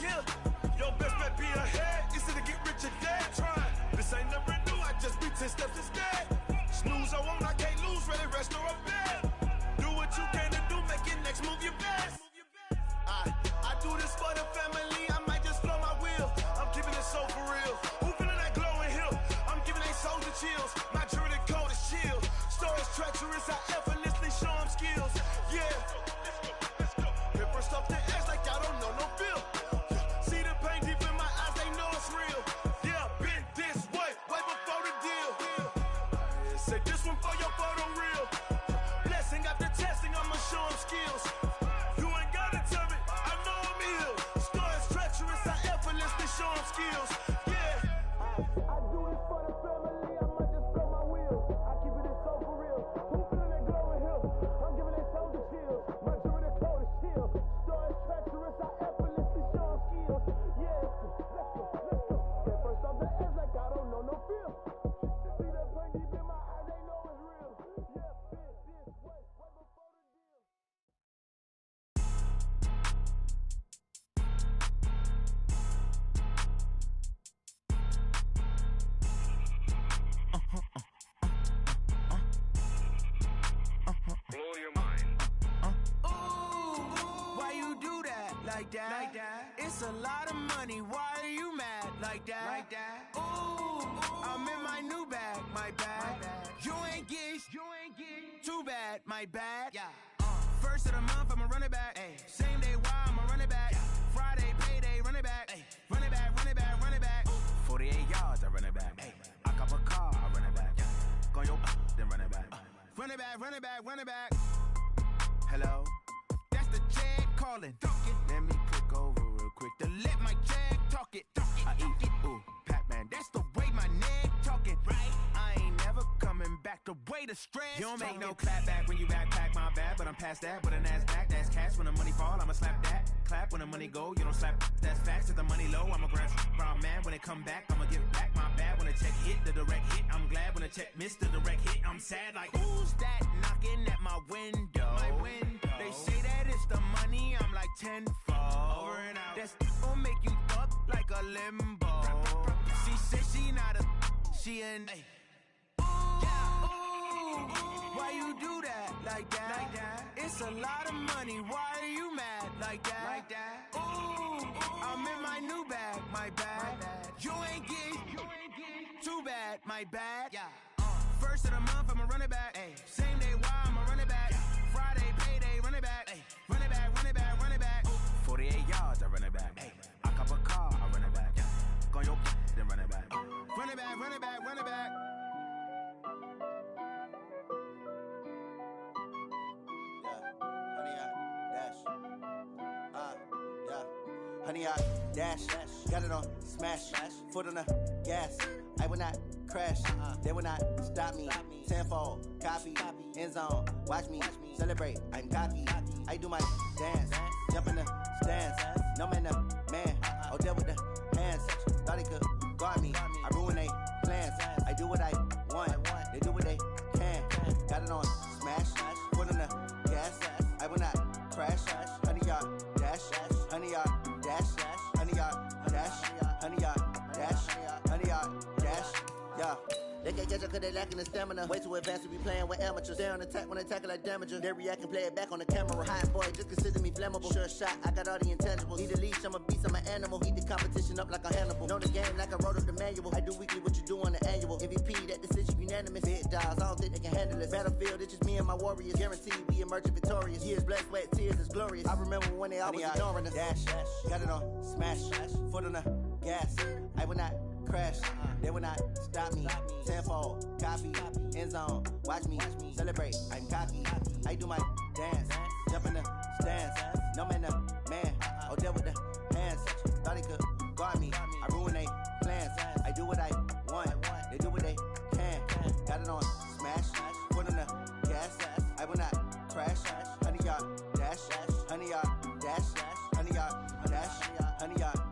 Yeah, your best bet be ahead. Easy to get rich or dead. Try. This ain't never new. I just be 10 steps instead. Snooze, I won't, I can't lose. Ready, rest, or up bed. Do what you can to do. Make your next move your best. I do this for the family. I might just flow my wheel. I'm keeping it so for real. Who feeling that glowing hill? I'm giving they souls the chills. My jewelry cold is chill. Stories treacherous. I effortlessly show them skills. Yeah. Hit first off the edge like I don't know no feel. See the pain deep in my eyes. They know it's real. Yeah, been this way before the deal. Say this one for your photo reel. Blessing after testing. I'ma show them skills. Show them skills, yeah. I do this for the family, I might just blow my wheel. I keep it so for real. Who feeling that glowing hill? I'm giving they souls the chills. My jewelry cold is chill. Stories treacherous, I effortlessly show them skills. Yeah, let's go. Get first off the edge like I don't know no feel. See that pain deep in my eyes, they know it's real. Yeah, been this way before the deal. Like that. It's a lot of money. Why are you mad like that? Ooh, I'm in my new bag, my bad. You ain't get too bad, my bad. Yeah. First of the month, I'ma run it back. Ay. Same day, why I'ma run it back. Yeah. Friday, payday, run it back. Ay. Run it back, run it back, run it back. 48 yards, I run it back. Ay. I cop a car, I run it back. Yeah. Go your then run it back. Run it back, run it back, run it back. Hello? That's the jag calling. Let me click over real quick to let my jag talk it. I eat it, ooh, Pac-Man. That's the way my neck talking. Right? I ain't never coming back the way the stress. You don't make no clap back when you backpack my bad, but I'm past that. But an ass back, that's cash. When the money fall, I'ma slap that. Clap when the money go, you don't slap. That's facts. If the money low, I'ma grab brown man. When it come back, I'ma give back my bad. When the check hit, the direct hit. I'm glad when the check missed the direct hit. I'm sad like, who's that knocking at my window? My window. They say that it's the money, I'm like tenfold. Over and out. That's gon' make you up like a limbo. She said she not a, she an. Ooh, why you do that like that? It's a lot of money. Why are you mad like that? Ooh, I'm in my new bag, my bad. You ain't get too bad, my bad. Yeah. First of the month, I'ma run it back. Ay. Same day, why I'ma run it back. Friday, payday, run it back. Ay. Run it back, run it back, run it back. 48 yards, I run it back. Ay. I cop a car, I run it back. Yeah. Go your then run it back. Run it back, run it back, run it back. Honey, I dash, got it on smash, foot on the gas. I will not crash, they will not stop me. Tenfold, copy, end zone, watch me celebrate. I'm cocky, I do my dance, jump in the stands. No man, man, oh there with the hands. Thought he could guard me, I ruin they plans. I do what I want, they do what they can. Got it on smash, foot on the gas. I will not crash, honey, y'all dash, honey, y'all dash, honey, y'all dash, honey, y'all dash, honey, y'all dash, yeah. They can't catch up cause they lacking the stamina. Way too advanced to be playing with amateurs. Stay on attack when they tackle like damager. They react and play it back on the camera. Hot boy, just consider me flammable. Sure shot, I got all the intangibles. Need a leash, I'm a beast, I'm an animal. Eat the competition up like a Hannibal. Know the game like I wrote up the manual. I do weekly what you do on the annual. MVP, that decision unanimous. Big dogs, I don't think they can handle this. Battlefield, it's just me and my warriors. Guaranteed we emerging victorious. Years, blood, sweat, tears, is glorious. I remember when they always ignoring us. Dash, got it on smash, foot on the gas. I will not crash, they will not stop me. Tenfold, copy, end zone, watch me celebrate. I'm cocky, I do my dance, jump in the stands. No man, man, oh there with the hands. Thought he could guard me, I ruin they plans. I do what I want, they do what they can. Got it on smash, foot on the gas. I will not crash, honey, y'all dash, honey, y'all dash, honey, y'all dash, honey, y'all dash.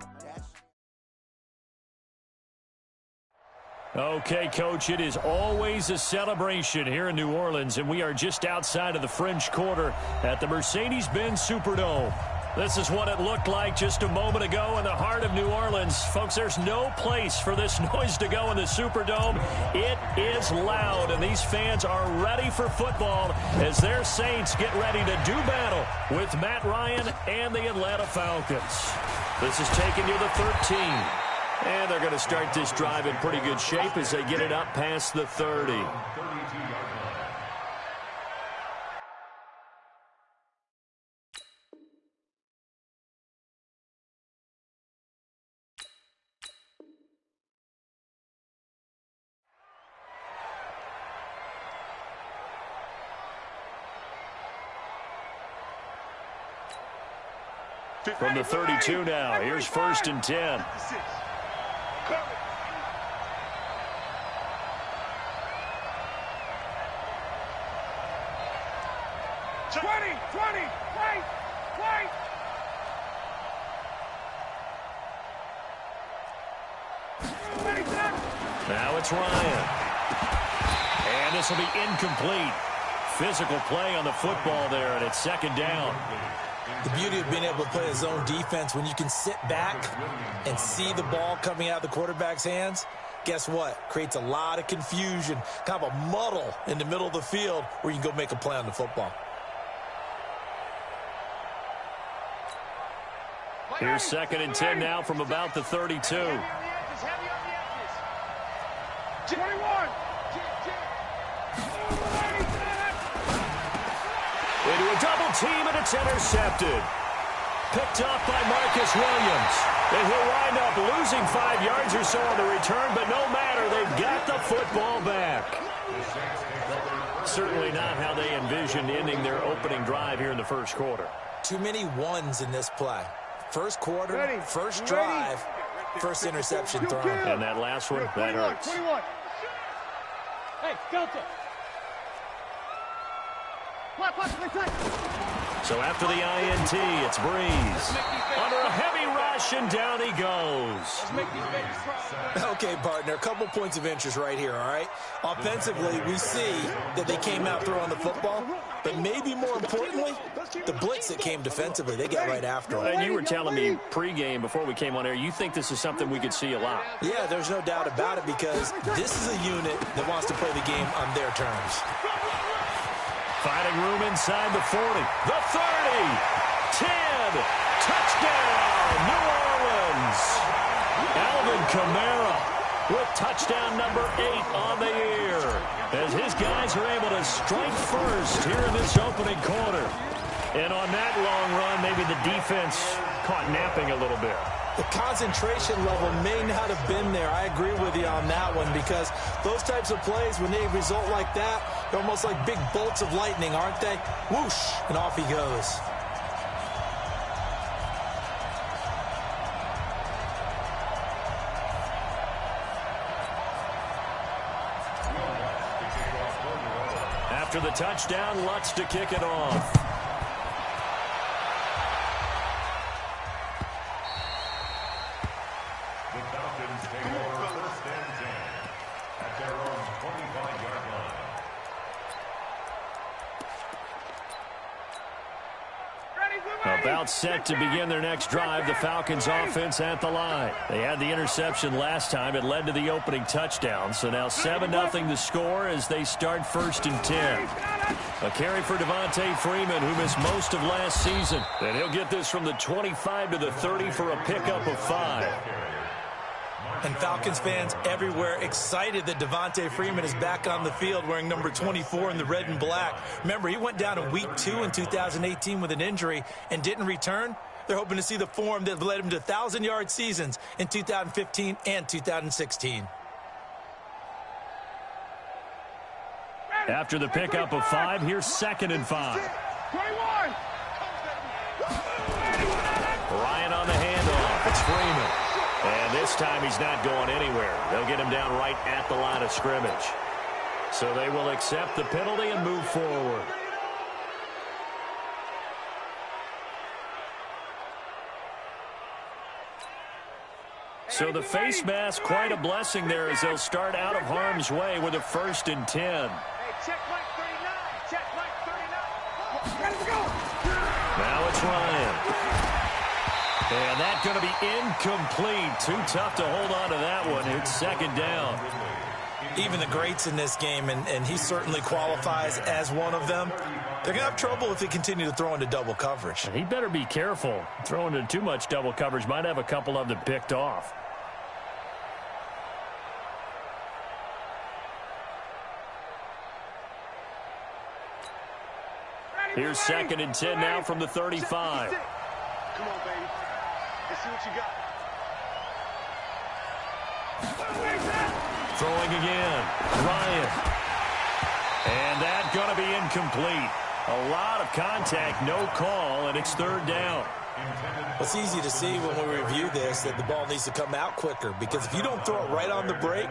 Okay, Coach, it is always a celebration here in New Orleans, and we are just outside of the French Quarter at the Mercedes-Benz Superdome. This is what it looked like just a moment ago in the heart of New Orleans. Folks, there's no place for this noise to go in the Superdome. It is loud, and these fans are ready for football as their Saints get ready to do battle with Matt Ryan and the Atlanta Falcons. This is taking you to 13. And they're going to start this drive in pretty good shape as they get it up past the 30. From the 32 now, here's 1st and 10. 20, wait! Now it's Ryan. And this will be incomplete. Physical play on the football there, and it's 2nd down. The beauty of being able to play a zone defense, when you can sit back and see the ball coming out of the quarterback's hands, guess what? Creates a lot of confusion, kind of a muddle in the middle of the field where you can go make a play on the football. Here's 2nd and 10 now from about the 32. 21. Into a double team, and it's intercepted. Picked off by Marcus Williams. And he'll wind up losing 5 yards or so on the return, but no matter, they've got the football back. Certainly not how they envisioned ending their opening drive here in the 1st quarter. Too many ones in this play. 1st quarter, first drive, first interception thrown. And that last one, that hurts. 21. Hey, Delta. So after the INT, it's Breeze. Under a heavy rush, and down he goes. Okay, partner, a couple points of interest right here, all right? Offensively, we see that they came out throwing the football, but maybe more importantly, the blitz that came defensively, they got right after it. And you were telling me pregame before we came on air, you think this is something we could see a lot. Yeah, there's no doubt about it because this is a unit that wants to play the game on their terms. Finding room inside the 40, the 30, 10, touchdown, New Orleans. Alvin Kamara with touchdown number 8 on the year as his guys are able to strike first here in this opening quarter. And on that long run, maybe the defense caught napping a little bit. The concentration level may not have been there. I agree with you on that one because those types of plays, when they result like that, they're almost like big bolts of lightning, aren't they? Whoosh, and off he goes. After the touchdown, Lutz to kick it off. About set to begin their next drive, the Falcons offense at the line. They had the interception last time. It led to the opening touchdown. So now 7-0 the score as they start 1st and 10. A carry for Devontae Freeman, who missed most of last season. And he'll get this from the 25 to the 30 for a pickup of 5. And Falcons fans everywhere excited that Devontae Freeman is back on the field wearing number 24 in the red and black. Remember, he went down in week 2 in 2018 with an injury and didn't return. They're hoping to see the form that led him to 1,000-yard seasons in 2015 and 2016. After the pickup of 5, here's 2nd and 5. 21. Ryan on the handoff. It's Freeman. And this time he's not going anywhere. They'll get him down right at the line of scrimmage. So they will accept the penalty and move forward. So the face mask, quite a blessing there as they'll start out of harm's way with a 1st and 10. Hey, check Mike 39. Check Mike 39. Ready to go. Now it's Ryan. And that's going to be incomplete. Too tough to hold on to that one. It's second down. Even the greats in this game, and he certainly qualifies as one of them, they're going to have trouble if they continue to throw into double coverage. He better be careful. Throwing into too much double coverage might have a couple of them picked off. Here's second and 10 now from the 35. Come on, baby. Let's see what you got. Throwing again. Ryan. And that's going to be incomplete. A lot of contact, no call, and it's third down. It's easy to see when we review this that the ball needs to come out quicker, because if you don't throw it right on the break,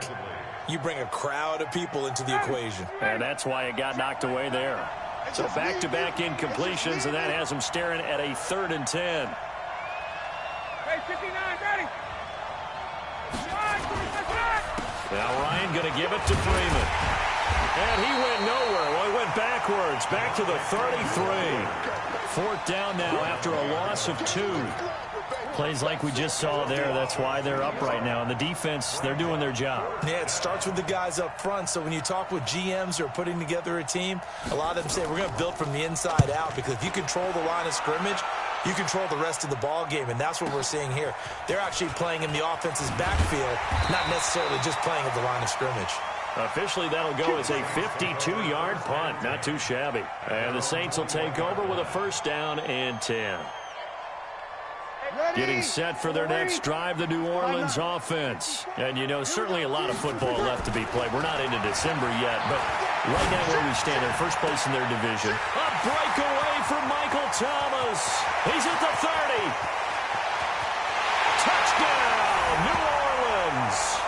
you bring a crowd of people into the equation. And that's why it got knocked away there. So back-to-back incompletions, and that has them staring at a third and 10. Hey, 59, ready. Now Ryan going to give it to Freeman. And he went nowhere. Well, he went backwards, back to the 33. Fourth down now after a loss of 2. Plays like we just saw there. That's why they're up right now. And the defense, they're doing their job. Yeah, it starts with the guys up front. So when you talk with GMs who are putting together a team, a lot of them say we're going to build from the inside out, because if you control the line of scrimmage, you control the rest of the ball game, and that's what we're seeing here. They're actually playing in the offense's backfield, not necessarily just playing at the line of scrimmage. Officially, that'll go as a 52-yard punt. Not too shabby. And the Saints will take over with a first down and 10. Getting set for their next drive, the New Orleans offense. And, you know, certainly a lot of football left to be played. We're not into December yet, but right now where we stand, in first place in their division. A breakaway from Michael Thomas. He's at the 30. Touchdown, New Orleans.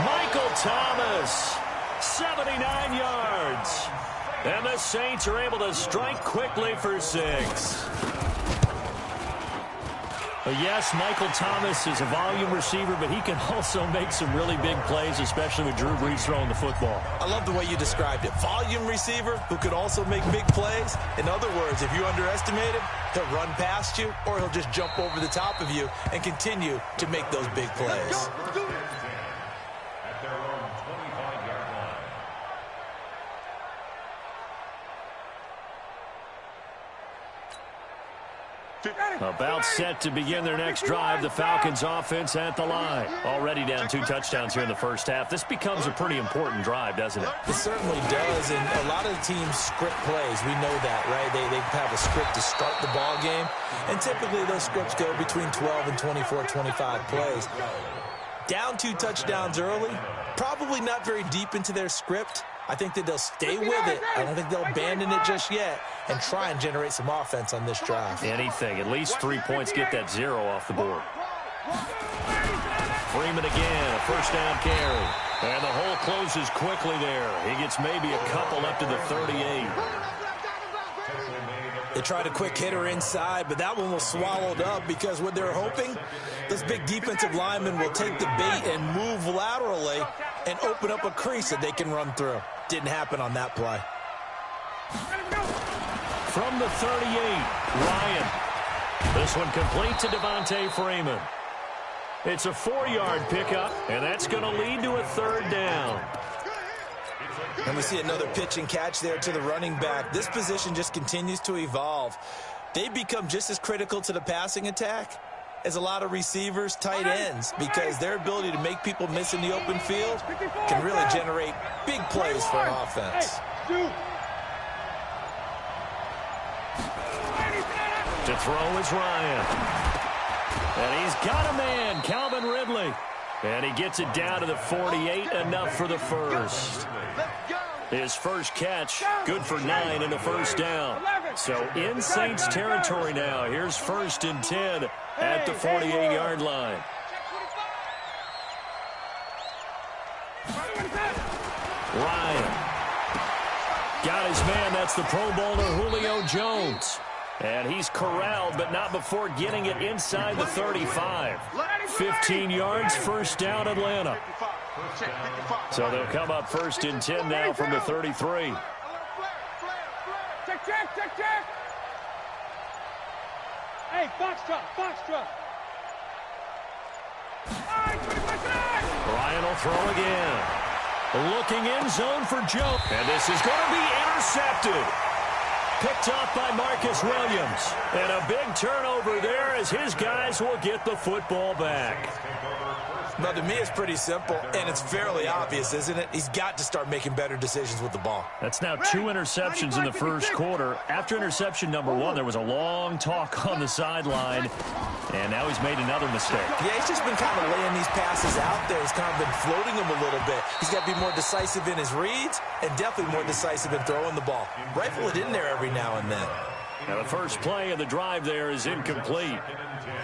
Michael Thomas, 79 yards. And the Saints are able to strike quickly for 6. Yes, Michael Thomas is a volume receiver, but he can also make some really big plays, especially with Drew Brees throwing the football. I love the way you described it. Volume receiver who could also make big plays. In other words, if you underestimate him, he'll run past you, or he'll just jump over the top of you and continue to make those big plays. About set to begin their next drive, the Falcons offense at the line. Already down 2 touchdowns here in the first half. This becomes a pretty important drive, doesn't it? It certainly does, and a lot of the teams script plays. We know that, right? They have a script to start the ball game, and typically those scripts go between 12 and 24, 25 plays. Down 2 touchdowns early, probably not very deep into their script. I think that they'll stay with it. I don't think they'll abandon it just yet and try and generate some offense on this drive. Anything. At least 3 points. Get that 0 off the board. Freeman again. A first down carry. And the hole closes quickly there. He gets maybe a couple up to the 38. They tried a quick hitter inside, but that one was swallowed up because what they're hoping, this big defensive lineman will take the bait and move laterally and open up a crease that they can run through. Didn't happen on that play. From the 38, Ryan. This one complete to Devontae Freeman. It's a 4-yard pickup, and that's going to lead to a third down. And we see another pitch and catch there to the running back. This position just continues to evolve. They become just as critical to the passing attack as a lot of receivers, tight ends, because their ability to make people miss in the open field can really generate big plays for an offense. To throw is Ryan. And he's got a man, Calvin Ridley. And he gets it down to the 48, enough for the first. His first catch, good for 9 and a first down. So in Saints territory now. Here's first and 10 at the 48-yard line. Ryan got his man. That's the Pro Bowler Julio Jones. And he's corralled, but not before getting it inside the 35. 15 yards, first down, Atlanta. So they'll come up first and 10 now from the 33. Check. Hey, foxtrot, foxtrot. Ryan will throw again. Looking in zone for Joe. And this is going to be intercepted. Picked off by Marcus Williams. And a big turnover there as his guys will get the football back. Now, to me, it's pretty simple, and it's fairly obvious, isn't it? He's got to start making better decisions with the ball. That's now 2 interceptions in the first quarter. After interception number 1, there was a long talk on the sideline, and now he's made another mistake. Yeah, he's just been kind of laying these passes out there. He's kind of been floating them a little bit. He's got to be more decisive in his reads and definitely more decisive in throwing the ball. Rifle it in there every now and then. Now the first play of the drive there is incomplete.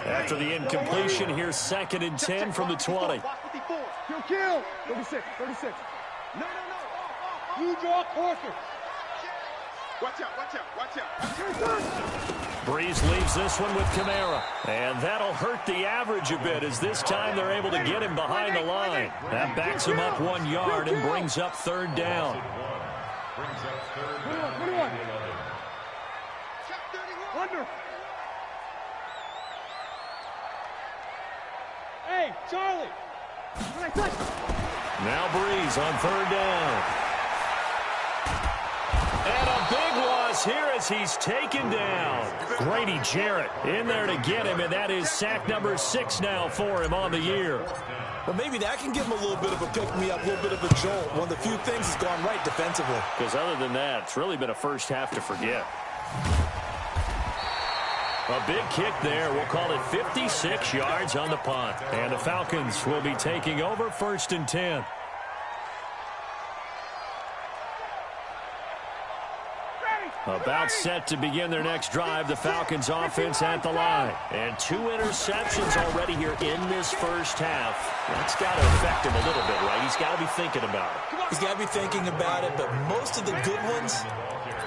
After the incompletion, here's 2nd and 10 from the 20. Kill. 36, 36. No. You draw Corker. Watch out. Breeze leaves this one with Kamara. And that'll hurt the average a bit as this time they're able to get him behind the line. That backs him up 1 yard and brings up 3rd down. 21. Under. Hey, Charlie. Now Breeze on 3rd down. And a big loss here as he's taken down. Grady Jarrett in there to get him, and that is sack number 6 now for him on the year. Well, maybe that can give him a little bit of a pick-me-up, a little bit of a jolt. One of the few things that's gone right defensively. Because other than that, it's really been a first half to forget. A big kick there. We'll call it 56 yards on the punt. And the Falcons will be taking over 1st and 10. About set to begin their next drive. The Falcons offense at the line. And 2 interceptions already here in this first half. That's got to affect him a little bit, right? He's got to be thinking about it. He's got to be thinking about it, but most of the good ones,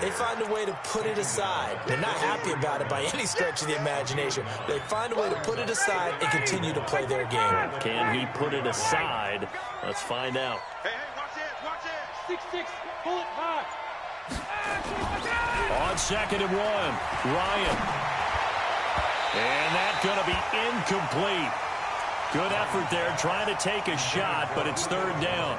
they find a way to put it aside. They're not happy about it by any stretch of the imagination. They find a way to put it aside and continue to play their game. Can he put it aside? Let's find out. Hey, watch it. 6-6, pull it high. On 2nd and 1, Ryan. And that's going to be incomplete. Good effort there, trying to take a shot, but it's 3rd down.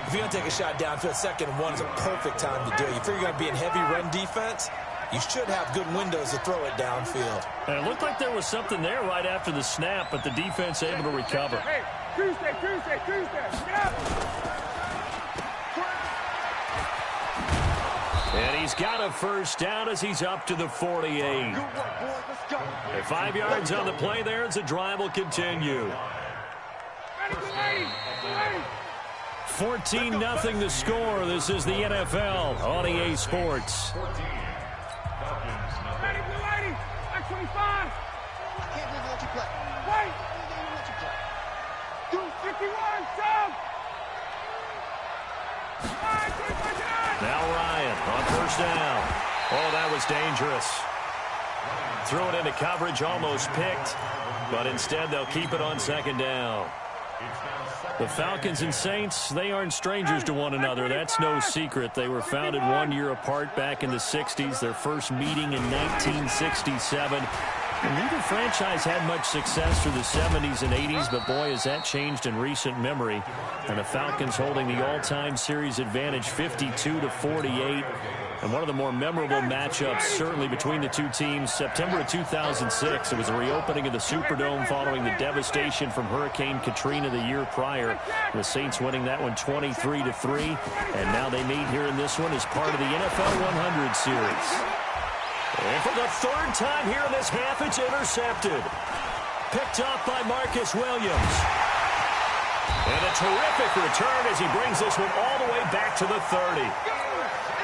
If you're going to take a shot downfield, 2nd and 1 is a perfect time to do it. You figure you're going to be in heavy run defense, you should have good windows to throw it downfield. And it looked like there was something there right after the snap, but the defense able to recover. Hey, Tuesday. Get up. And he's got a first down as he's up to the 48. Good work, boy. Let's go. And 5 yards on the play there as the drive will continue. 14-0 the score. This is the NFL on EA Sports. Ready, 25. At 25. I can't believe they let you play. Wait. They let you play. Do 51, Sam. Now Ryan on 1st down. Oh, that was dangerous. Threw it into coverage, almost picked, but instead they'll keep it on 2nd down. The Falcons and Saints, they aren't strangers to one another. That's no secret. They were founded 1 year apart back in the 60s, their first meeting in 1967. And neither franchise had much success through the 70s and 80s, but boy, has that changed in recent memory. And the Falcons holding the all-time series advantage 52-48. And one of the more memorable matchups, certainly between the two teams, September of 2006. It was the reopening of the Superdome following the devastation from Hurricane Katrina the year prior. The Saints winning that one 23-3. And now they meet here in this one as part of the NFL 100 series. And for the 3rd time here in this half, it's intercepted. Picked off by Marcus Williams. And a terrific return as he brings this one all the way back to the 30.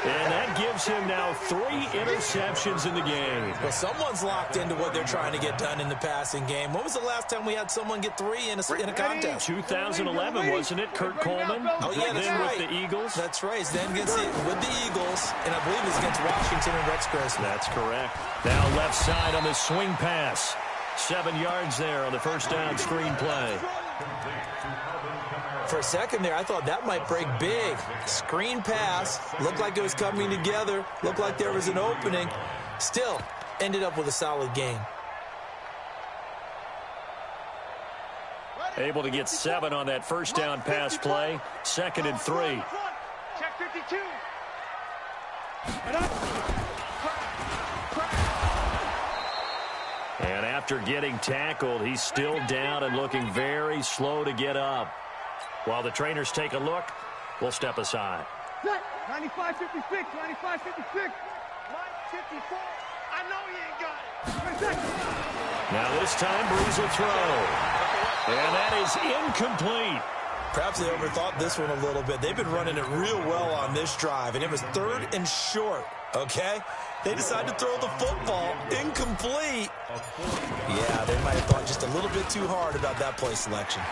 And that gives him now 3 interceptions in the game. Well, someone's locked into what they're trying to get done in the passing game. When was the last time we had someone get 3 in a contest? 2011, wasn't it? Kurt Coleman. Oh, yeah, that's then right. With the Eagles. That's right. Then with the Eagles, and I believe it's against Washington and Rex Grossman. That's correct. Now left side on the swing pass. 7 yards there on the 1st down screen play. For a second there, I thought that might break big. Screen pass. Looked like it was coming together. Looked like there was an opening. Still, ended up with a solid game. Able to get 7 on that first down pass play. 2nd and 3. Check 52. And after getting tackled, he's still down and looking very slow to get up. While the trainers take a look, we'll step aside. 95-56, 95-56. 54. I know he ain't got it. Now this time, Breeze will throw. And that is incomplete. Perhaps they overthought this one a little bit. They've been running it real well on this drive, and it was 3rd and short, okay? They decided to throw the football incomplete. Yeah, they might have thought just a little bit too hard about that play selection.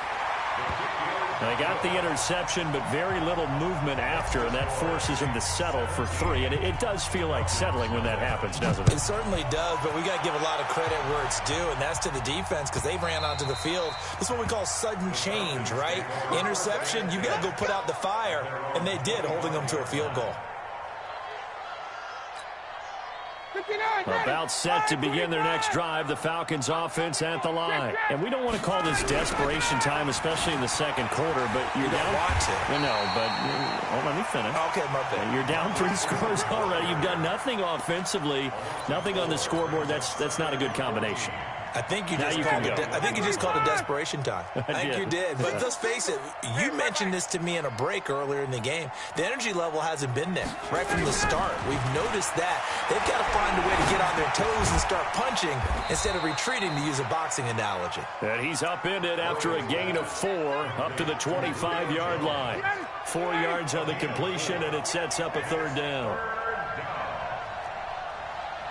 They got the interception, but very little movement after, and that forces him to settle for 3. And it does feel like settling when that happens, doesn't it? It certainly does, but we got to give a lot of credit where it's due, and that's to the defense because they ran onto the field. This is what we call sudden change, right? Interception, you got to go put out the fire, and they did, holding them to a field goal. About set to begin their next drive, the Falcons offense at the line. And we don't want to call this desperation time, especially in the second quarter, but you're down. Want to. No, but let me finish. Okay, my bad. You're down 3 scores already. You've done nothing offensively, nothing on the scoreboard. That's not a good combination. I think you just called it desperation time. I think you did. But let's face it, you mentioned this to me in a break earlier in the game. The energy level hasn't been there right from the start. We've noticed that. They've got to find a way to get on their toes and start punching instead of retreating, to use a boxing analogy. And he's upended after a gain of 4 up to the 25-yard line. 4 yards on the completion, and it sets up a 3rd down.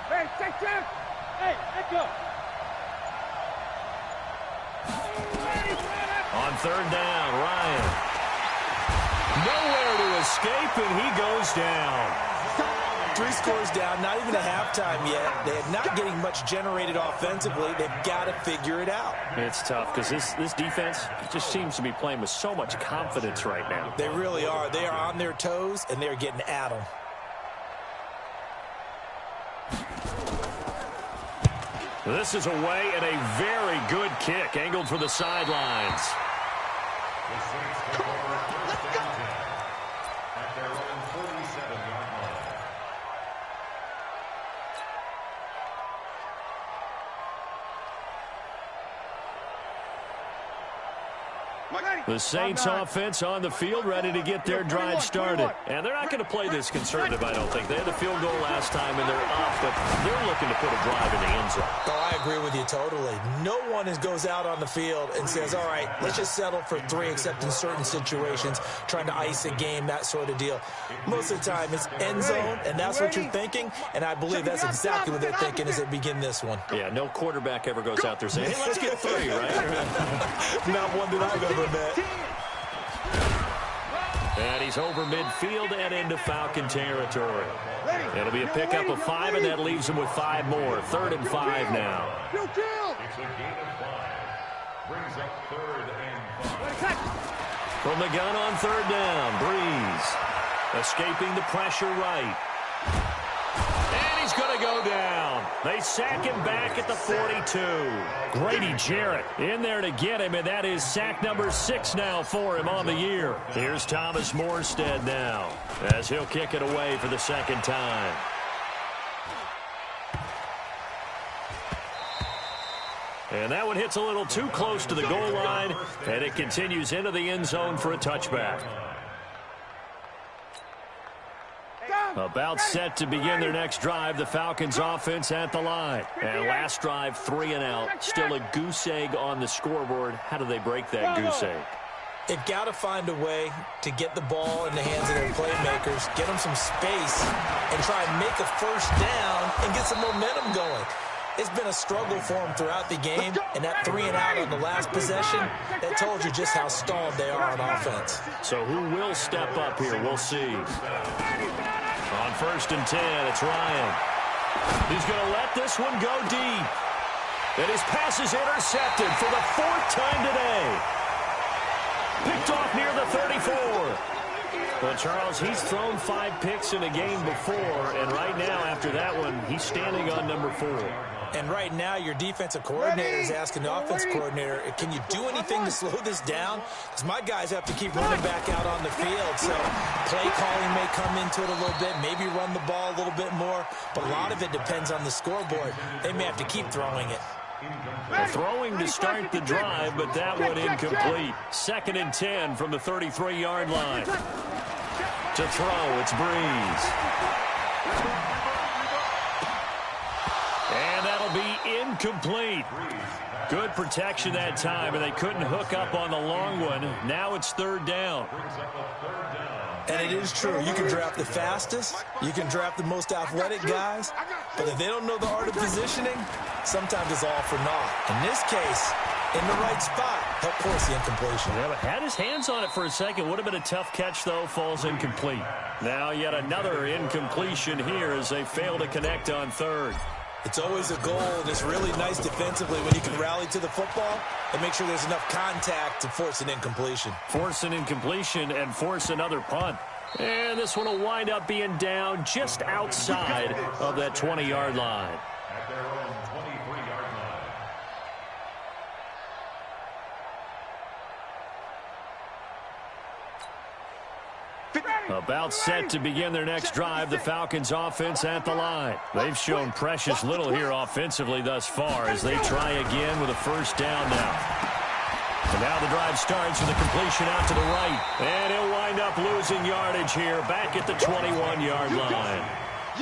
Hey, take check. Hey, let go. On 3rd down, Ryan. Nowhere to escape, and he goes down. 3 scores down, not even a halftime yet. They're not getting much generated offensively. They've got to figure it out. It's tough because this defense just seems to be playing with so much confidence right now. They really are. They are on their toes, and they're getting at them. This is away and a very good kick, angled for the sidelines. The Saints offense on the field, ready to get their drive started. And they're not going to play this conservative, I don't think. They had the field goal last time, and they're up, but they're looking to put a drive in the end zone. Oh, I agree with you totally. No one goes out on the field and says, all right, let's just settle for 3, except in certain situations, trying to ice a game, that sort of deal. Most of the time, it's end zone, and that's what you're thinking, and I believe that's exactly what they're thinking as they begin this one. Yeah, no quarterback ever goes out there saying, hey, let's get 3, right? Not one that I've ever met. And he's over midfield and into Falcon territory. It'll be a pickup of 5, and that leaves him with 5 more. 3rd and 5 now. It's a gain of 5. Brings up 3rd and 5. From the gun on 3rd down, Breeze escaping the pressure right. And he's going to go down. They sack him back at the 42. Grady Jarrett in there to get him, and that is sack number 6 now for him on the year. Here's Thomas Morstead now as he'll kick it away for the 2nd time. And that one hits a little too close to the goal line, and it continues into the end zone for a touchback. About set to begin their next drive, the Falcons offense at the line. And last drive, 3 and out. Still a goose egg on the scoreboard. How do they break that goose egg? They've got to find a way to get the ball in the hands of their playmakers, get them some space, and try and make a 1st down and get some momentum going. It's been a struggle for them throughout the game, and that 3 and out on the last possession, that told you just how stalled they are on offense. So who will step up here? We'll see. On 1st and 10, it's Ryan. He's going to let this one go deep. And his pass is intercepted for the 4th time today. Picked off near the 34. Well, Charles, he's thrown 5 picks in a game before, and right now, after that one, he's standing on number 4. And right now, your defensive coordinator is asking the offense coordinator, can you do anything to slow this down? Because my guys have to keep running back out on the field. So play calling may come into it a little bit, maybe run the ball a little bit more. But a lot of it depends on the scoreboard. They may have to keep throwing it. Throwing to start the drive, but that one incomplete. 2nd and 10 from the 33-yard line. To throw, it's Breeze. And that'll be incomplete. Good protection that time, and they couldn't hook up on the long one. Now it's 3rd down. And it is true. You can draft the fastest. You can draft the most athletic guys. But if they don't know the art of positioning, sometimes it's all for naught. In this case, in the right spot, help force the incompletion. Yeah, but had his hands on it for a second. Would have been a tough catch, though. Falls incomplete. Now yet another incompletion here as they fail to connect on 3rd. It's always a goal, and it's really nice defensively when you can rally to the football and make sure there's enough contact to force an incompletion. Force an incompletion and force another punt. And this one will wind up being down just outside of that 20-yard line. At their own 23-yard line. About set to begin their next drive, the Falcons offense at the line. They've shown precious little here offensively thus far as they try again with a 1st down now. And now the drive starts with a completion out to the right. And he'll wind up losing yardage here back at the 21-yard line.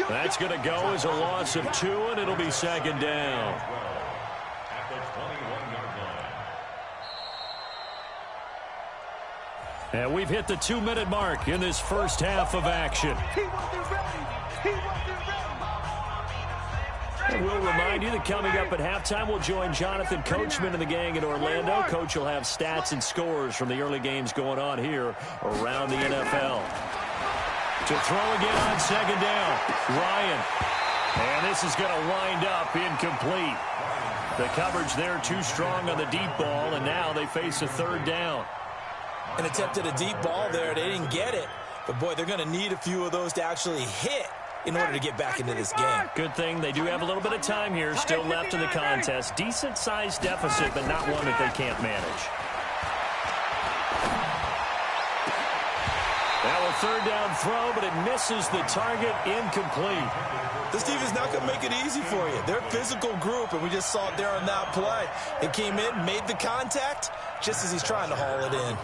That's going to go as a loss of 2, and it'll be 2nd down. At the 21-yard line. And we've hit the 2-minute mark in this first half of action. And we'll remind you that coming up at halftime, we'll join Jonathan Coachman and the gang in Orlando. Coach will have stats and scores from the early games going on here around the NFL. To throw again on 2nd down, Ryan. And this is going to wind up incomplete. The coverage there too strong on the deep ball, and now they face a 3rd down. An attempt at a deep ball there. They didn't get it. But, boy, they're going to need a few of those to actually hit in order to get back into this game. Good thing they do have a little bit of time here still left in the contest. Decent-sized deficit, but not one that they can't manage. Now a 3rd down throw, but it misses the target, incomplete. This team is not going to make it easy for you. They're a physical group, and we just saw it there on that play. They came in, made the contact, just as he's trying to haul it in.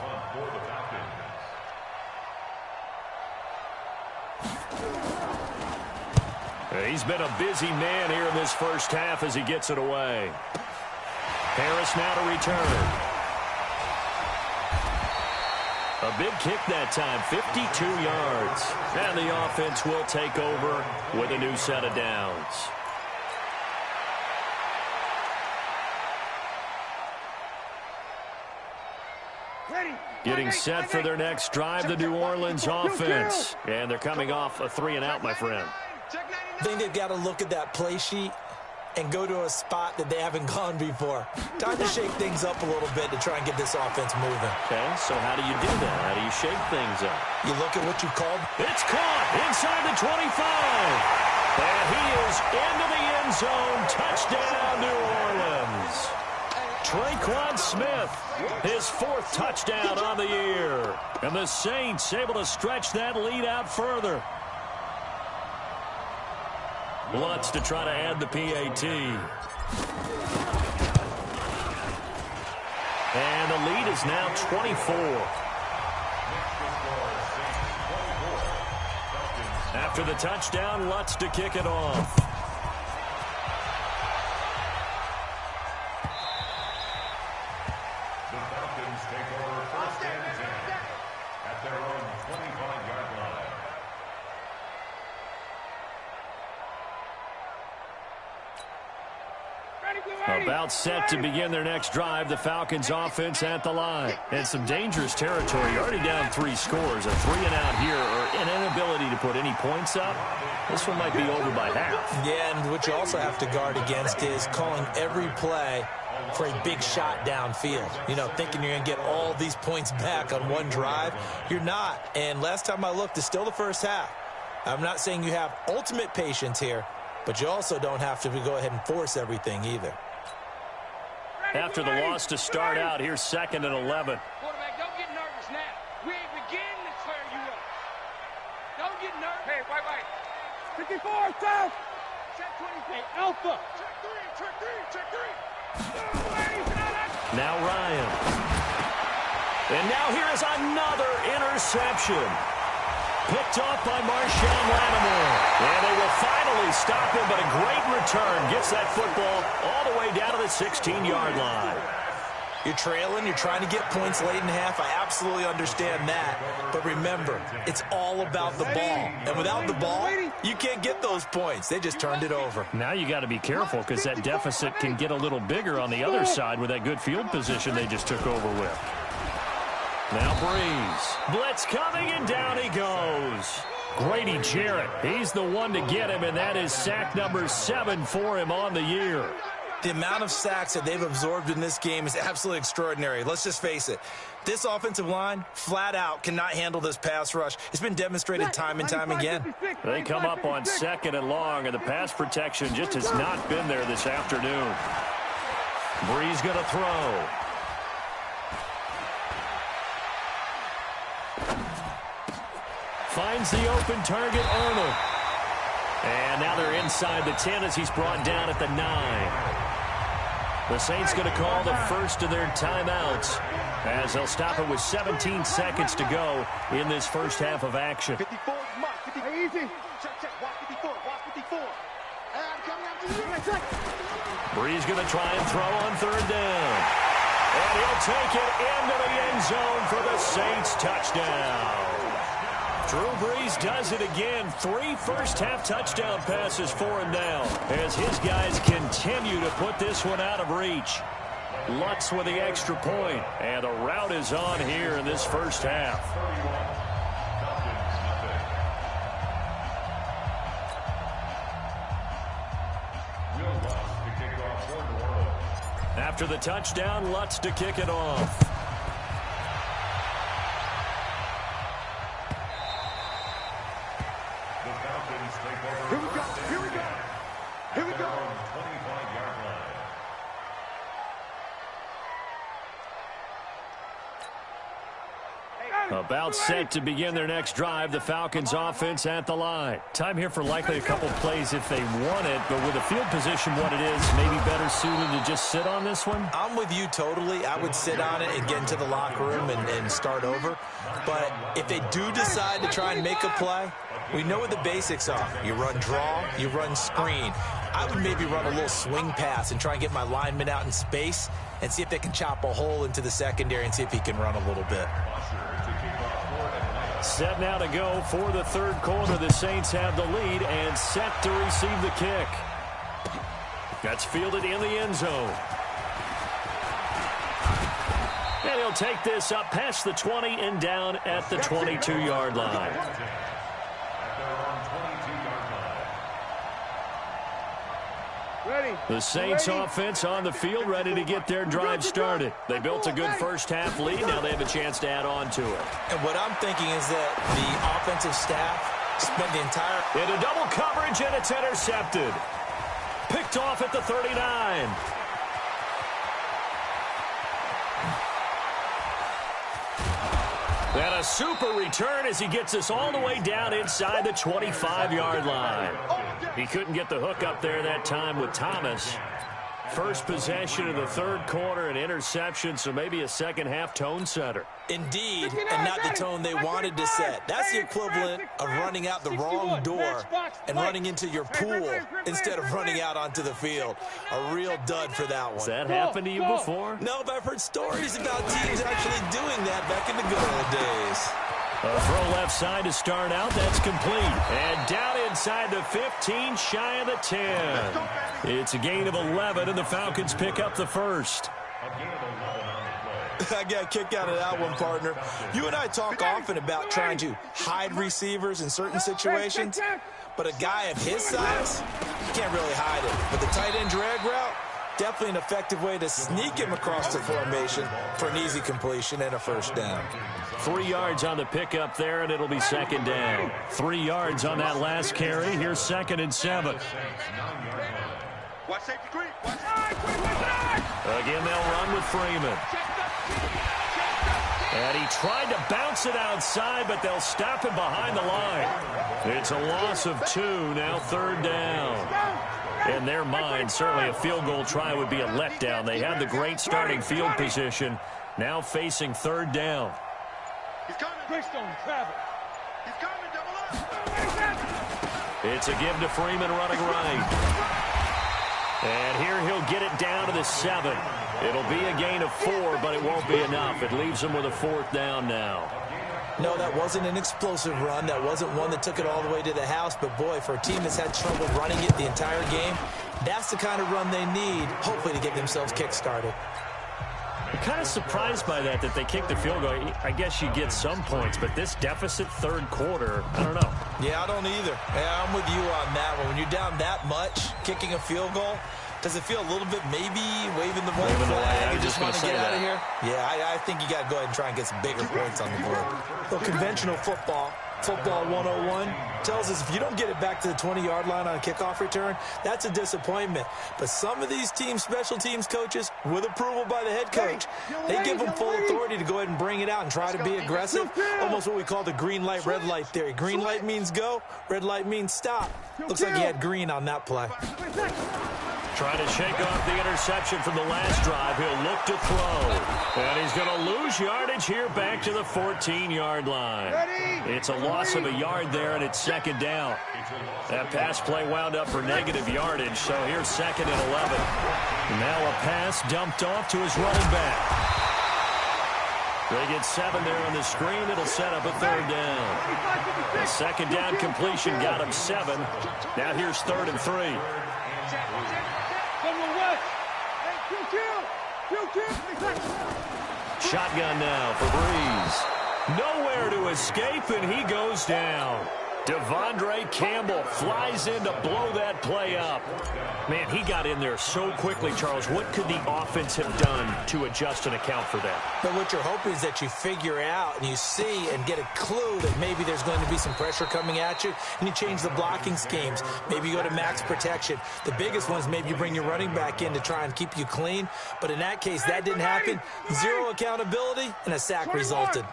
He's been a busy man here in this first half as he gets it away. Harris now to return. A big kick that time, 52 yards. And the offense will take over with a new set of downs. Getting set for their next drive, the New Orleans offense. And they're coming off a 3-and-out, my friend. I think they've got to look at that play sheet and go to a spot that they haven't gone before. Time to shake things up a little bit to try and get this offense moving. Okay, so how do you do that? How do you shake things up? You look at what you called. It's caught inside the 25. And he is into the end zone. Touchdown, New Orleans. Traquan Smith, his 4th touchdown on the year. And the Saints able to stretch that lead out further. Lutz to try to add the PAT. And the lead is now 24. After the touchdown, Lutz to kick it off. The Falcons take over 1st and 10 at their own 25-yard line. About set to begin their next drive, the Falcons offense at the line. And some dangerous territory. You're already down 3 scores. A 3-and-out here, or an inability to put any points up. This one might be over by half. Yeah, and what you also have to guard against is calling every play for a big shot downfield. You know, thinking you're going to get all these points back on one drive. You're not. And last time I looked, it's still the first half. I'm not saying you have ultimate patience here, but you also don't have to go ahead and force everything either. After the loss to start out, here's 2nd and 11. Quarterback, don't get nervous now. We ain't beginning to clear you up. Don't get nervous. Hey, wait. 54, south. Check 24. Hey, alpha. Check 3. Now Ryan. And now here is another interception. Picked off by Marshawn Lattimore. And they will finally stop him, but a great return. Gets that football all the way down to the 16-yard line. You're trailing, you're trying to get points late in half. I absolutely understand that. But remember, it's all about the ball. And without the ball, you can't get those points. They just turned it over. Now you got to be careful because that deficit can get a little bigger on the other side with that good field position they just took over with. Now Breeze. Blitz coming, and down he goes. Grady Jarrett, he's the one to get him, and that is sack number 7 for him on the year. The amount of sacks that they've absorbed in this game is absolutely extraordinary. Let's just face it. This offensive line, flat out, cannot handle this pass rush. It's been demonstrated time and time again. They come up on 2nd and long, and the pass protection just has not been there this afternoon. Breeze going to throw. Finds the open target, Armon. And now they're inside the 10 as he's brought down at the 9. The Saints going to call the first of their timeouts as they'll stop it with 17 seconds to go in this first half of action. 54, mark, 54. Hey, easy. Check, watch 54, watch 54. And I'm coming after you. Breeze going to try and throw on 3rd down. And he'll take it into the end zone for the Saints touchdown. Drew Brees does it again. 3 first-half touchdown passes for him now as his guys continue to put this one out of reach. Lutz with the extra point, and the route is on here in this first half. After the touchdown, Lutz to kick it off. Here we go. About set to begin their next drive, the Falcons offense at the line. Time here for likely a couple plays if they want it, but with the field position what it is, maybe better suited to just sit on this one? I'm with you totally. I would sit on it and get into the locker room and start over. But if they do decide to try and make a play, we know what the basics are. You run draw, you run screen. I would maybe run a little swing pass and try and get my lineman out in space and see if they can chop a hole into the secondary and see if he can run a little bit. Set now to go for the 3rd quarter. The Saints have the lead and set to receive the kick. That's fielded in the end zone. And he'll take this up past the 20 and down at the 22-yard line. The Saints offense on the field ready to get their drive started. They built a good first-half lead. Now they have a chance to add on to it. And what I'm thinking is that the offensive staff spent the entire... Into double coverage, and it's intercepted. Picked off at the 39. And a super return as he gets us all the way down inside the 25-yard line. He couldn't get the hook up there that time with Thomas. First possession of the 3rd quarter, an interception, so maybe a second-half tone setter. Indeed, and not the tone they wanted to set. That's the equivalent of running out the wrong door and running into your pool instead of running out onto the field. A real dud for that one. Has that happened to you before? No, but I've heard stories about teams actually doing that back in the good old days. A throw left side to start out. That's complete. And down inside the 15, shy of the 10. It's a gain of 11, and the Falcons pick up the first. I got a kick out of that one, partner. You and I talk often about trying to hide receivers in certain situations, but a guy of his size, you can't really hide it. But the tight end drag route, definitely an effective way to sneak him across the formation for an easy completion and a first down. 3 yards on the pickup there, and it'll be second down. 3 yards on that last carry. Here's 2nd and 7. Watch safety creep. Watch Again, they'll run with Freeman. And he tried to bounce it outside, but they'll stop him behind the line. It's a loss of 2, now 3rd down. In their mind, certainly a field goal try would be a letdown. They had the great starting field position, now facing 3rd down. He's coming. Greystone, travel. He's coming, double up. It's a give to Freeman running right. And here he'll get it down to the 7. It'll be a gain of 4, but it won't be enough. It leaves him with a 4th down now. No, that wasn't an explosive run. That wasn't one that took it all the way to the house. But, boy, for a team that's had trouble running it the entire game, that's the kind of run they need, hopefully, to get themselves kick-started. I'm kind of surprised by that they kicked the field goal. I guess you get some points, but this deficit 3rd quarter, I don't know. Yeah, I don't either. Yeah, I'm with you on that one. When you're down that much, kicking a field goal, does it feel a little bit maybe waving the white flag and just want to get out of here? Yeah, I think you got to go ahead and try and get some bigger points on the board. So conventional football 101, tells us if you don't get it back to the 20-yard line on a kickoff return, that's a disappointment. But some of these teams, special teams coaches, with approval by the head coach, they give them full authority to go ahead and bring it out and try to be aggressive. Almost what we call the green light, red light theory. Green light means go, red light means stop. Looks like he had green on that play. Trying to shake off the interception from the last drive. He'll look to throw. And he's going to lose yardage here back to the 14-yard line. It's a loss of a yard there, and it's 2nd down. That pass play wound up for negative yardage, so here's 2nd and 11. Now a pass dumped off to his running back. They get 7 there on the screen. It'll set up a 3rd down. The 2nd down completion got him 7. Now here's 3rd and 3. Shotgun now for Breeze. Nowhere to escape, and he goes down. Devondre Campbell flies in to blow that play up. Man, he got in there so quickly, Charles. What could the offense have done to adjust and account for that? But what you're hoping is that you figure out and you see and get a clue that maybe there's going to be some pressure coming at you, and you change the blocking schemes. Maybe you go to max protection. The biggest one is maybe you bring your running back in to try and keep you clean. But in that case, that didn't happen. Zero accountability, and a sack resulted.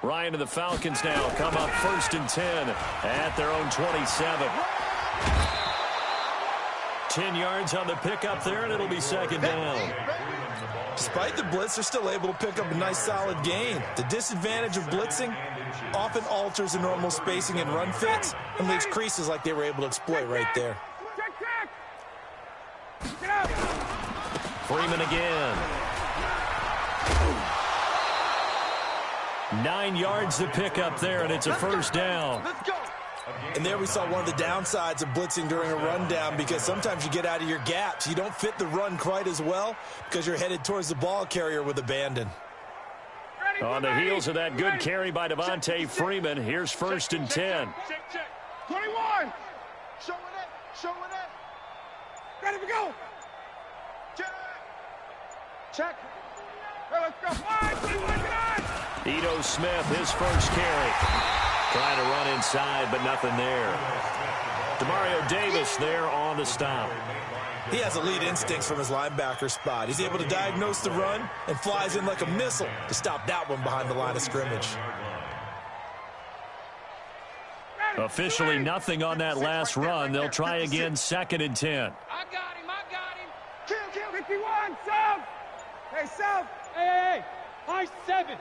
Ryan and the Falcons now come up 1st and 10 at their own 27. 10 yards on the pickup there, and it'll be 2nd down. Despite the blitz, they're still able to pick up a nice solid gain. The disadvantage of blitzing often alters the normal spacing and run fits and leaves creases like they were able to exploit right there. Freeman again. 9 yards to pick up there, and it's a 1st down. And there we saw one of the downsides of blitzing during a rundown, because sometimes you get out of your gaps. You don't fit the run quite as well because you're headed towards the ball carrier with abandon. On the heels of that good carry by Devontae Freeman, here's 1st and 10. 21. Showing it. Ready to go. Check. Let's go. Ito Smith, his first carry. Trying to run inside, but nothing there. Demario Davis there on the stop. He has elite instincts from his linebacker spot. He's able to diagnose the run and flies in like a missile to stop that one behind the line of scrimmage. Officially nothing on that last run. They'll try again, 2nd and 10. I got him. Kill. 51, South. Hey, South. Hey. High 7.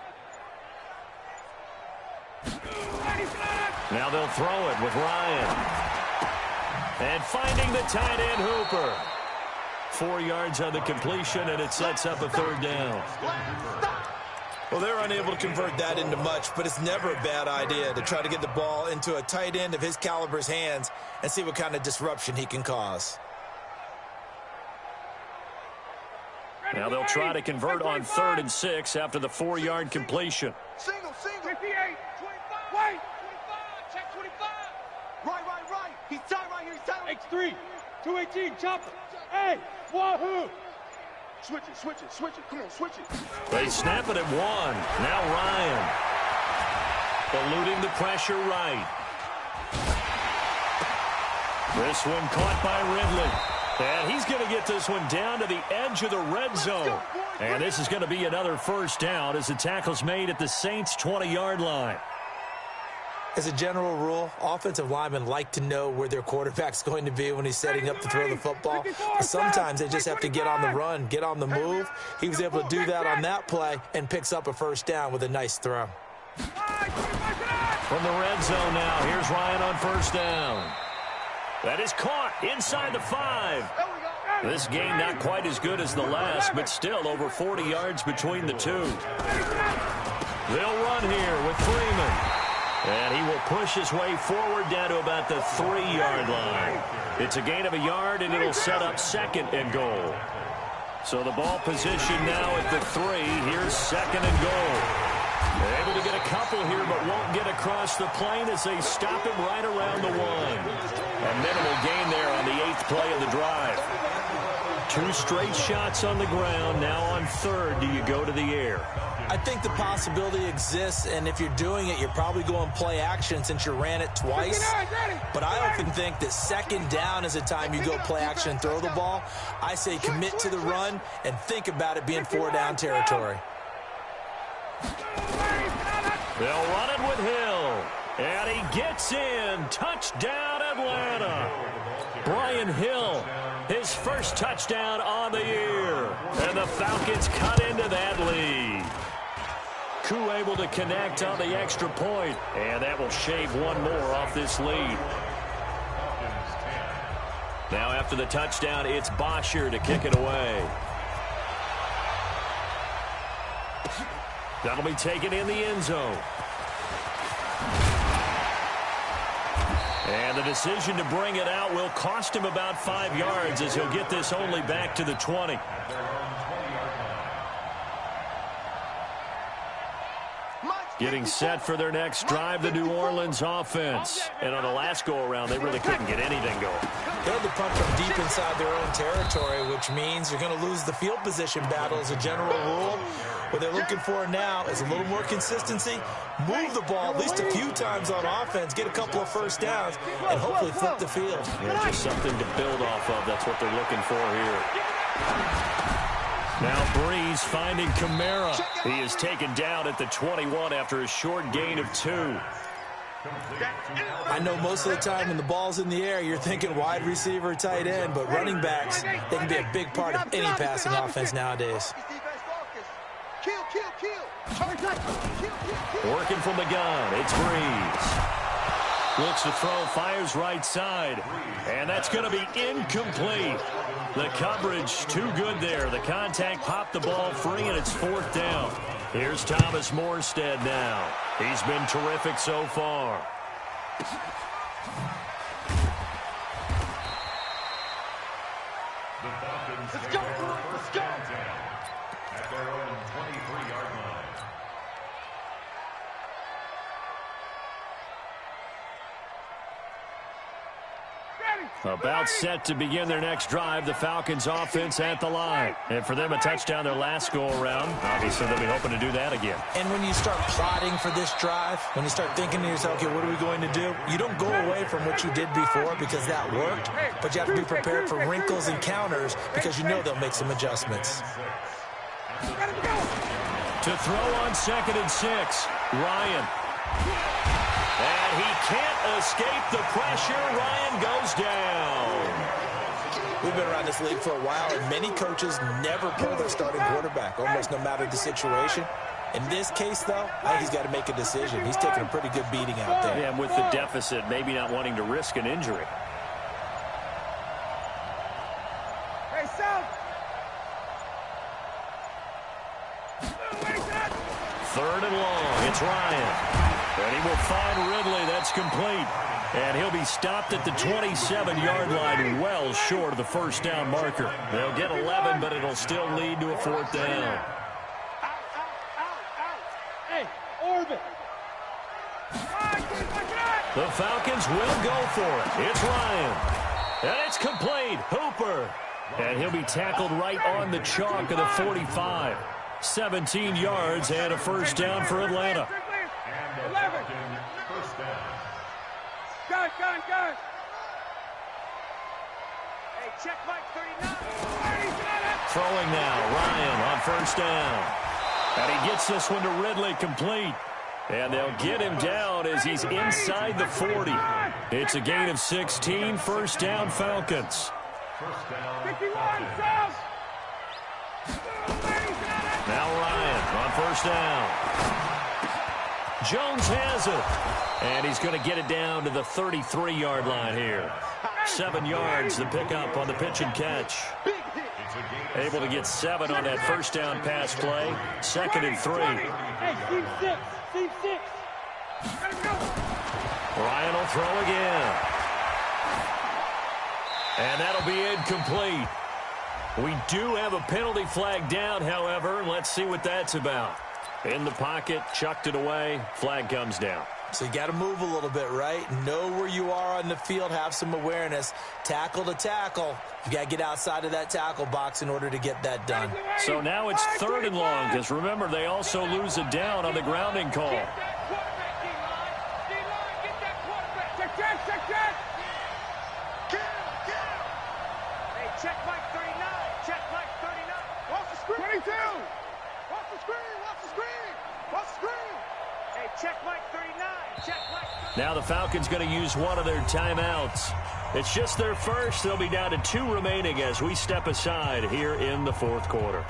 Now they'll throw it with Ryan. And finding the tight end Hooper. 4 yards on the completion, and it sets up a 3rd down. Well, they're unable to convert that into much, but it's never a bad idea to try to get the ball into a tight end of his caliber's hands and see what kind of disruption he can cause. Now they'll try to convert on 3rd and 6 after the 4-yard completion. Single. 58. 25. Wait. 25. Check 25. Right. He's tight right here. He's tight. X3. 218. Chopper. Hey. Wahoo. Switch it. Come on, switch it. They snap it at 1. Now Ryan. Eluding the pressure right. This one caught by Ridley. And he's going to get this one down to the edge of the red zone. And this is going to be another first down as the tackle's made at the Saints' 20-yard line. As a general rule, offensive linemen like to know where their quarterback's going to be when he's setting up to throw the football. But sometimes they just have to get on the run, get on the move. He was able to do that on that play and picks up a first down with a nice throw. From the red zone now, here's Ryan on first down. That is caught inside the 5. This game not quite as good as the last, but still over 40 yards between the two. They'll run here with Freeman. And he will push his way forward down to about the 3-yard line. It's a gain of a yard, and it'll set up 2nd and goal. So the ball position now at the 3. Here's 2nd and goal. They're able to get a couple here, but won't get across the plane as they stop him right around the 1. A minimal gain there on the 8th play of the drive. 2 straight shots on the ground. Now on 3rd, do you go to the air? I think the possibility exists, and if you're doing it, you're probably going play action since you ran it twice. But I often think that 2nd down is a time you go play action and throw the ball. I say commit to the run and think about it being 4-down territory. They'll run it with Hill. And he gets in. Touchdown, Atlanta. Brian Hill, his first touchdown on the year. And the Falcons cut into that lead. Koo able to connect on the extra point. And that will shave one more off this lead. Now after the touchdown, it's Bosher to kick it away. That'll be taken in the end zone. And the decision to bring it out will cost him about 5 yards as he'll get this only back to the 20. Getting set for their next drive, the New Orleans offense. And on the last go-around, they really couldn't get anything going. They had to punt from deep inside their own territory, which means you're going to lose the field position battle as a general rule. What they're looking for now is a little more consistency, move the ball at least a few times on offense, get a couple of first downs, and hopefully flip the field. Yeah, just something to build off of. That's what they're looking for here. Now Breeze finding Kamara. He is taken down at the 21 after a short gain of 2. I know most of the time when the ball's in the air, you're thinking wide receiver, tight end, but running backs, they can be a big part of any passing offense nowadays. Working from the gun, it's Breeze. Looks to throw, fires right side. And that's going to be incomplete. The coverage too good there. The contact popped the ball free, and it's 4th down. Here's Thomas Morstead now. He's been terrific so far. Let's go. Let's go. At their own 23-yard line. About set to begin their next drive, the Falcons offense at the line. And for them, a touchdown their last go-around. Obviously, they'll be hoping to do that again. And when you start plotting for this drive, when you start thinking to yourself, okay, what are we going to do? You don't go away from what you did before because that worked, but you have to be prepared for wrinkles and counters because you know they'll make some adjustments. To throw on 2nd and 6, Ryan. And he can't escape the pressure. Ryan goes down. We've been around this league for a while, and many coaches never pull their starting quarterback, almost no matter the situation. In this case, though, I think he's got to make a decision. He's taking a pretty good beating out there. Yeah, and with the deficit, maybe not wanting to risk an injury. Hey, South. Third and long. It's Ryan. And he will find Ridley. That's complete. And he'll be stopped at the 27-yard line, well short of the first down marker. They'll get 11, but it'll still lead to a fourth down. Hey, orbit. The Falcons will go for it. It's Ryan. And it's complete. Hooper. And he'll be tackled right on the chalk of the 45. 17 yards and a first down for Atlanta. 11. First down. Gun. Hey, check Mike 39. Throwing now. Ryan on first down. And he gets this one to Ridley complete. And they'll get him down as he's inside the 40. It's a gain of 16. First down, Falcons. First down. 51, South. Now Ryan on first down. Jones has it. And he's going to get it down to the 33-yard line here. 7 yards to pick up on the pitch and catch. Able to get 7 on that first down pass play. 2nd and 3. Hey, Steve 6. Ryan will throw again. And that'll be incomplete. We do have a penalty flag down, however. Let's see what that's about. In the pocket, chucked it away. Flag comes down. So you got to move a little bit, right? Know where you are on the field. Have some awareness. Tackle to tackle. You got to get outside of that tackle box in order to get that done. So now it's 3rd and long, because remember, they also lose it down on the grounding call. Hey, check Mike 39. Check Mike 39. Watch the screen. 22. Watch the screen. Hey, check Mike 39. Check Mike 39. Now the Falcons going to use one of their timeouts. It's just their first. They'll be down to 2 remaining as we step aside here in the 4th quarter.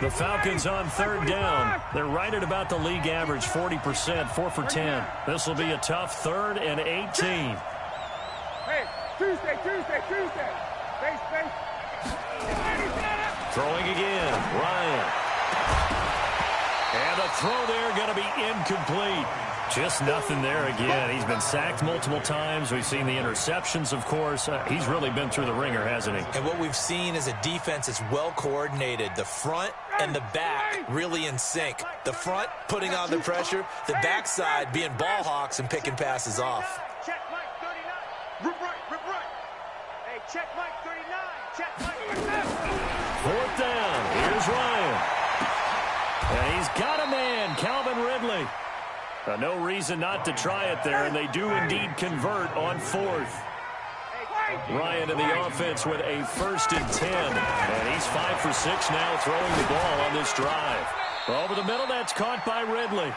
The Falcons on 3rd down. They're right at about the league average, 40%, 4 for 10. This will be a tough 3rd and 18. Hey, Tuesday. Base. Throwing again, Ryan. And the throw there going to be incomplete. Just nothing there again. He's been sacked multiple times. We've seen the interceptions, of course. He's really been through the ringer, hasn't he? And what we've seen is a defense that's well coordinated. The front and the back really in sync. The front putting on the pressure. The backside being ball hawks and picking passes off. Check Mike 39. Rip right. Hey, check Mike 39. Check Mike 39. 4th down. Here's Ryan. And he's got a man, Calvin Ridley. No reason not to try it there, and they do indeed convert on 4th. Ryan in the offense with a 1st and 10. And he's 5 for 6 now throwing the ball on this drive. Over the middle, that's caught by Ridley.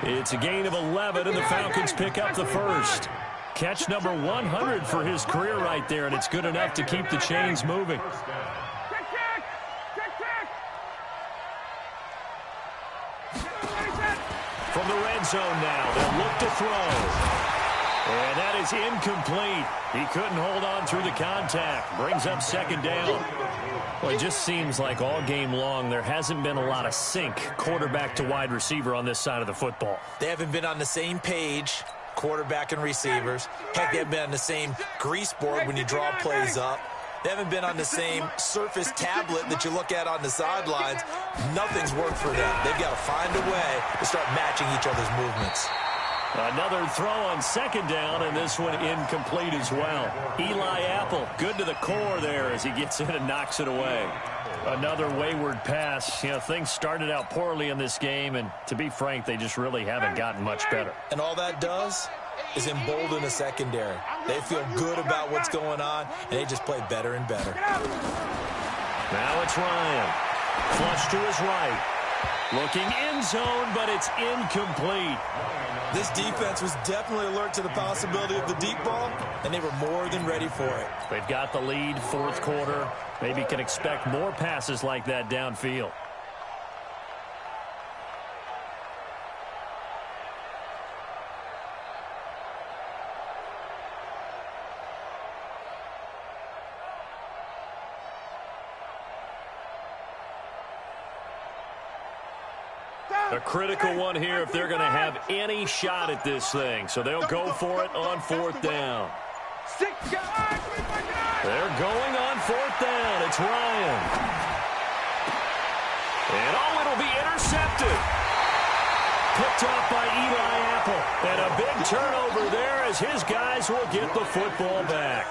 It's a gain of 11, and the Falcons pick up the first. Catch number 100 for his career right there, and it's good enough to keep the chains moving. From the red zone now, they'll look to throw. And that is incomplete. He couldn't hold on through the contact. Brings up 2nd down. Well, it just seems like all game long there hasn't been a lot of sync quarterback to wide receiver on this side of the football. They haven't been on the same page, quarterback and receivers. Heck, they haven't been on the same grease board when you draw plays up. They haven't been on the same surface tablet that you look at on the sidelines. Nothing's worked for them. They've got to find a way to start matching each other's movements. Another throw on 2nd down, and this one incomplete as well. Eli Apple, good to the core there as he gets in and knocks it away. Another wayward pass. You know, things started out poorly in this game, and to be frank, they just really haven't gotten much better. And all that does is embolden the secondary. They feel good about what's going on, and they just play better and better. Now it's Ryan. Flush to his right. Looking end zone, but it's incomplete. This defense was definitely alert to the possibility of the deep ball, and they were more than ready for it. They've got the lead, 4th quarter. Maybe can expect more passes like that downfield. A critical one here if they're going to have any shot at this thing. So they'll go for it on 4th down. They're going on 4th down. It's Ryan. And it'll be intercepted. Picked off by Eli Apple. And a big turnover there as his guys will get the football back.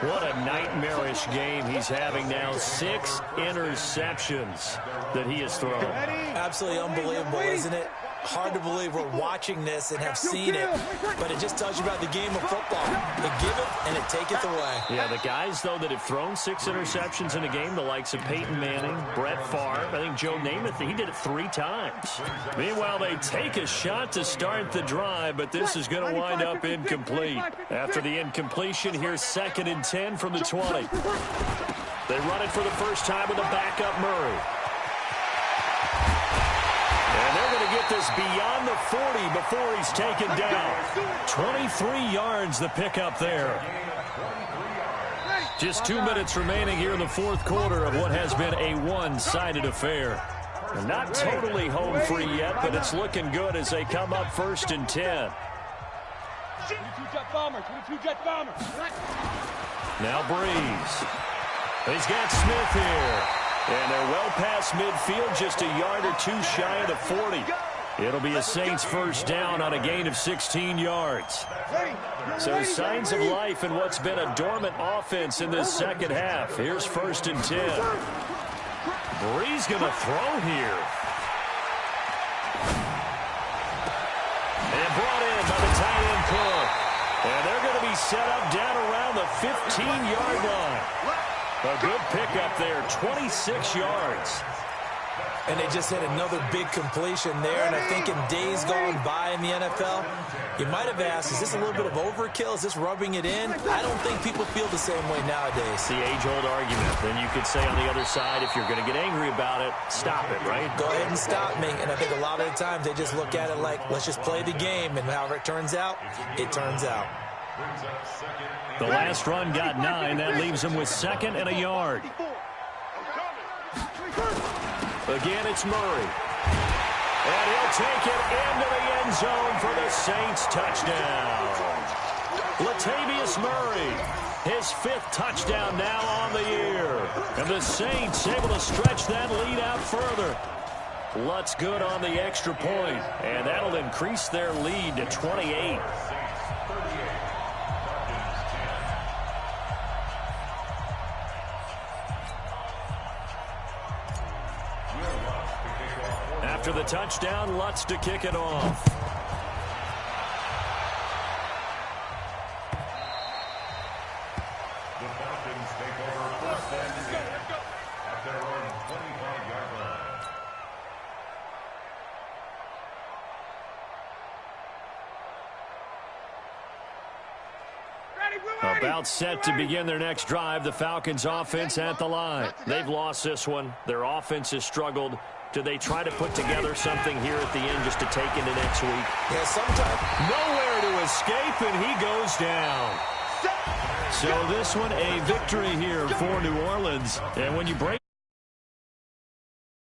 What a nightmarish game he's having now. 6 interceptions that he has thrown. Absolutely unbelievable, isn't it? Hard to believe we're watching this and have seen it, but it just tells you about the game of football. It giveth and it taketh away. Yeah, the guys, though, that have thrown 6 interceptions in a game, the likes of Peyton Manning, Brett Favre, I think Joe Namath, he did it 3 times. Meanwhile, they take a shot to start the drive, but this is going to wind up incomplete. After the incompletion, here's 2nd and 10 from the 20. They run it for the first time with a backup Murray. And they're going to get this beyond the 40 before he's taken down. 23 yards the pickup there. Just 2 minutes remaining here in the 4th quarter of what has been a one-sided affair. And not totally home free yet, but it's looking good as they come up 1st and 10. 22 jet bomber. Now Breeze. He's got Smith here. And they're well past midfield, just a yard or 2 shy of the 40. It'll be a Saints first down on a gain of 16 yards. So signs of life in what's been a dormant offense in this second half. Here's 1st and 10. Breeze going to throw here. And brought in by the tight end Cook. And they're going to be set up down around the 15-yard line. A good pickup there, 26 yards. And they just hit another big completion there. And I think in days gone by in the NFL, you might have asked, is this a little bit of overkill? Is this rubbing it in? I don't think people feel the same way nowadays. The age-old argument. Then you could say on the other side, if you're going to get angry about it, stop it, right? Go ahead and stop me. And I think a lot of the times they just look at it like, let's just play the game. And however it turns out, it turns out. The last run got 9. That leaves him with 2nd and a yard. Again, it's Murray. And he'll take it into the end zone for the Saints touchdown. Latavius Murray, his 5th touchdown now on the year. And the Saints able to stretch that lead out further. Lutz good on the extra point, and that'll increase their lead to 28. After the touchdown, Lutz to kick it off. The Falcons take over 1st and 10 at their own 25-yard line. About set to begin their next drive, the Falcons offense at the line. They've lost this one. Their offense has struggled. Do they try to put together something here at the end just to take into next week? Yeah, sometimes. Nowhere to escape, and he goes down. So this one, a victory here for New Orleans. And when you break